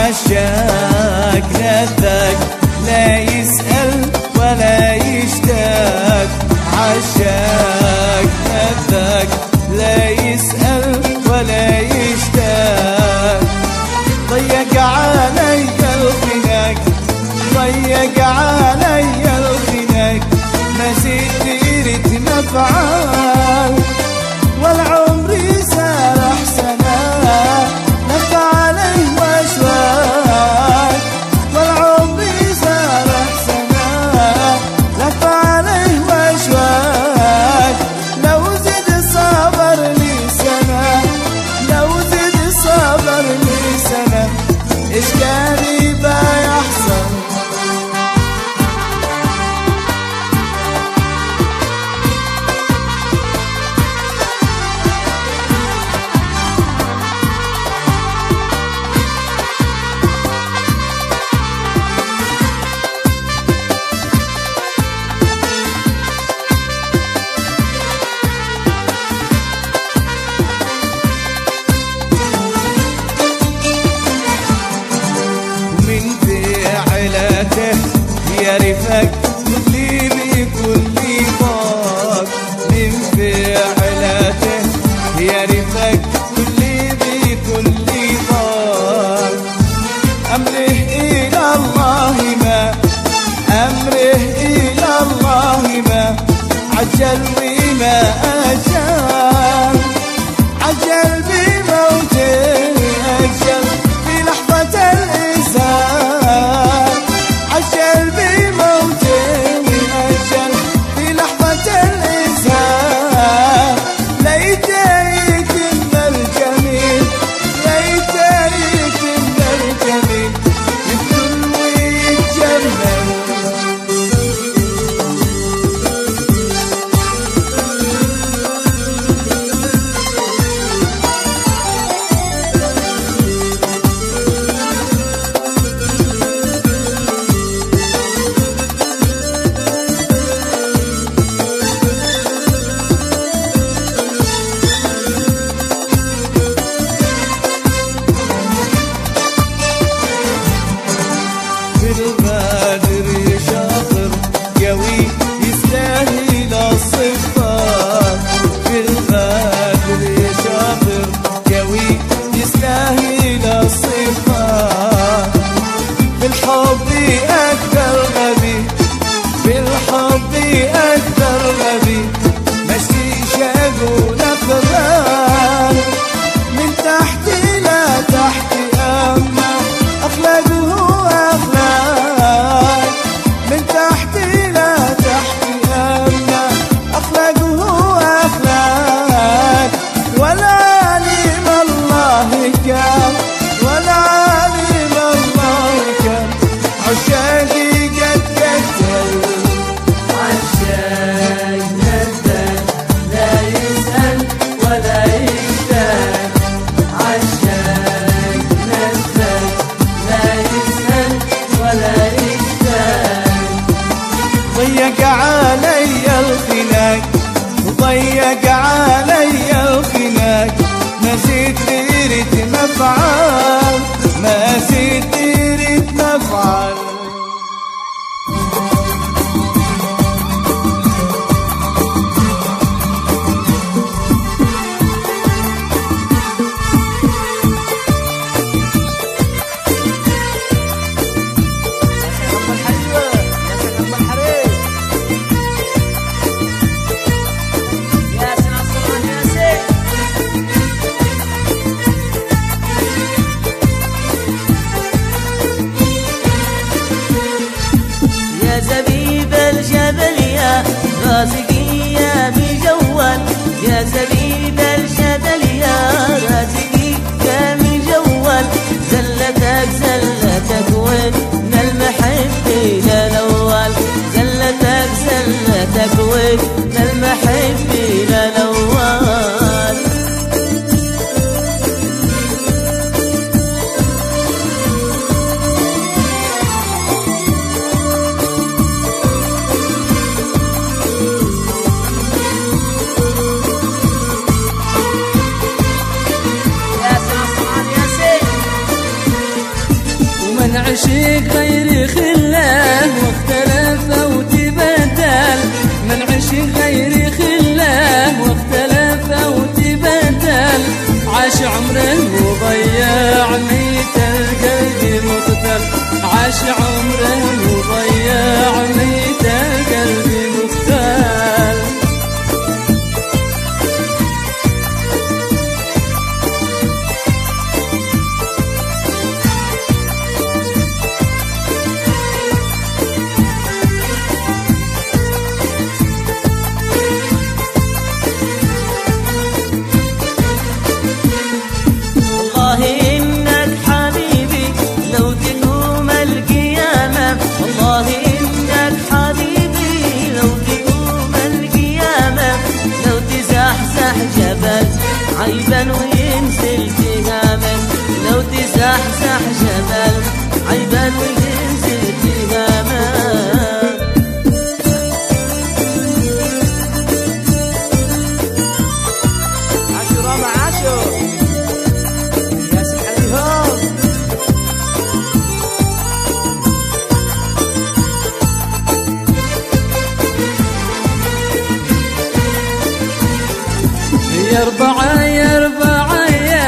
عشاق لذاك لا يسأل ولا يشتاق، عشاق لذاك لا يسأل ولا يشتاق. ضيق علي الخناق، ضيق علي الخناق، ما زدت مفعال والعمر سارح سنة لف علي واشواق، والعمر سارح سنة لف علي واشواق. لو زد صبر لي سنة، لو زد صبر لي سنة، ايش كان يبقى يحصل؟ يعرفك كل بكل ضاق، من فعلاته يعرفك كل بكل ضاق. أمره إلى الله ما، أمره إلى الله ما، عجل وما أجل، عجل بموته أجل في لحظة الإنسان، عجل بموته أجل في لحظة الإنسان. ليته يتم الجميل، ليته يتم الجميل، يبذل ويتجمل. بالغادر شاطر قوي يستاهل الصفات، بالغادر شاطر قوي يستاهل الصفات. بالحب أكثر غبي، بالحب أكثر غبي، مشي شاقول أفضل من تحت إلى تحت. أما أخلاقه أخلاق من تحت إلى تحت، أما أخلاقه أخلاق. ولا علم الله كان، ولا علم الله كان، عشاقي قد قتل. عشاق ندل لا يسأل ولا يشتاق، عشاق ندل لا يسأل ولا يشتاق. ضيق علي الخناق، ضيق علي الخناق، ما زدت ريت مفعال، ما زدت ريت مفعال. زبيب الجبل يا رازقي يا مجول، يا زبيب الجبل يا رازقي يا مجول. زلتك زلتك وين المحب إلى الأول، زلتك زلتك وين المحب إلى الأول. عشق غير خله واختلف أو تبدل، من عشق غير خله واختلف أو تبدل، عاش عمره وضيع ميت القلب مقتل، عاش عمره وضيع ميت القلب مقتل. عيبا وينزل تهاما لو تزحزح جبل، عيبا وينزل تهاما. عاشور مع عاشور ياسر عليهم. يا ربعة يا ربعة يا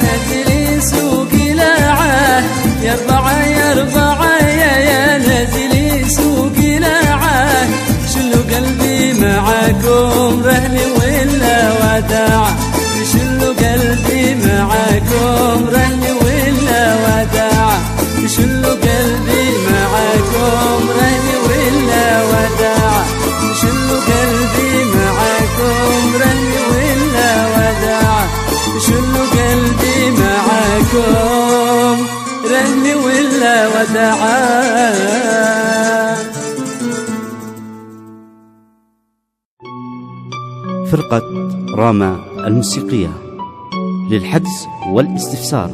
نازلي سوق لاعة، يا ربعة يا ربعة يا نازلي سوق لاعة، شلو قلبي معاكم رهن ولا وداع، شلو قلبي معاكم رهن ولا وداع، شلو قلبي معاكم رهن ولا وداع، شلو قلبي معاكم رهن ولا وداع، شلو قلبي معاكم رهن ولا وداع. فرقة راما الموسيقية. للحجز والاستفسار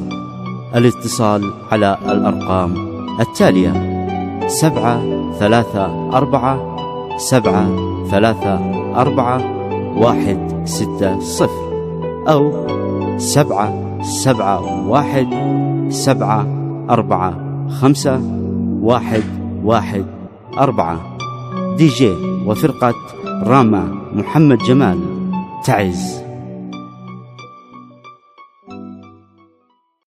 الاتصال على الأرقام التالية: 734-734-160 أو 771-445-114. دي جي وفرقة راما محمد جمال تعز.